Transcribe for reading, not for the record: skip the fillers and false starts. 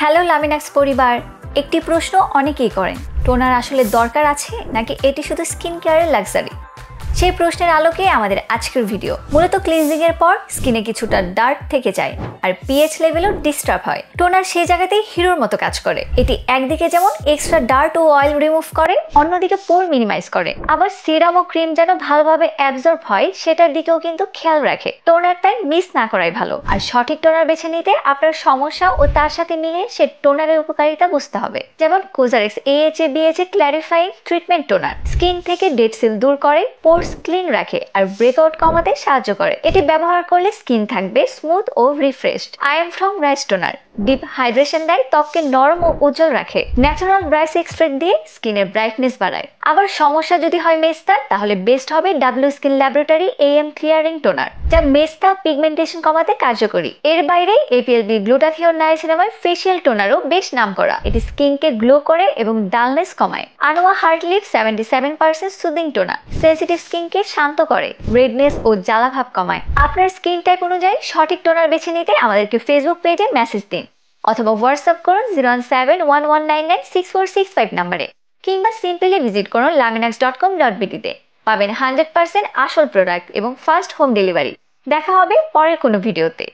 Hello লামিনাক্স পরিবার, একটি প্রশ্ন অনেকেই করেন, টোনার আসলে দরকার আছে নাকি এটি শুধু স্কিন কেয়ারের লাক্সারি? সেই প্রশ্নের আলোকে আমাদের আজকের ভিডিও। মূলত ক্লিনজিং এর পর স্কিনে কিছুটা ডার্ক থেকে যায় আর পিএইচ লেভেলও ডিস্টার্ব হয়। টোনার সেই জায়গাতেই হিরোর মতো কাজ করে। এটি একদিকে যেমন এক্সট্রা ডার্ট ও অয়েল রিমুভ করে, অন্যদিকে পোর মিনিমাইজ করে। আবার সিরাম ও ক্রিম যেন ভালোভাবে অ্যাবজর্ব হয় সেটার দিকেও কিন্তু খেয়াল রাখে। টোনার তাই মিস না করাই ভালো। আর সঠিক টোনার বেছে নিতে আপনার সমস্যা ও তার সাথে মিলিয়ে সে টোনারের উপকারিতা বুঝতে হবে। যেমন COSRX AHA BHA clarifying treatment toner skin থেকে ডেড সেল দূর করে, পোরস ক্লিন রাখে আর ব্রেকআউট কমাতে সাহায্য করে। এটি ব্যবহার করলে স্কিন থাকবে স্মুথ ও refreshed. I'm from rice toner deep hydration দেয়, ত্বককে নরম ও উজ্জ্বল রাখে। ন্যাচারাল ব্রাইস এক্সট্রাক্ট দিয়ে স্কিনের ব্রাইটনেস বাড়ায়। আবার সমস্যা যদি হয় মেস্তা, তাহলে বেস্ট হবে W skin laboratory AM clearing toner, যা মেস্তা পিগমেন্টেশন কমাতে কার্যকরী। এর বাইরে APLB গ্লুটাথিওন নাইসিনামাইড ফেশিয়াল টোনারও বেশ নামকরা। এটি স্কিনকে গ্লো করে এবং ডালনেস কমায়। Anua heartleaf 77% soothing toner sensitive স্কিনকে শান্ত করে, রেডনেস ও জ্বালা ভাব কমায়। আপনার স্কিন টাইপ অনুযায়ী সঠিক টোনার বেছে নিতে আমাদেরকে ফেসবুক পেজে মেসেজ দিন অথবা হোয়াটসঅ্যাপ করুন 01711996465 নাম্বারে, কিংবা সিম্পলি ভিজিট করুন laminax.com.bt তে। পাবেন 100% আসল প্রোডাক্ট এবং ফাস্ট হোম ডেলিভারি। দেখা হবে পরের কোনো ভিডিওতে।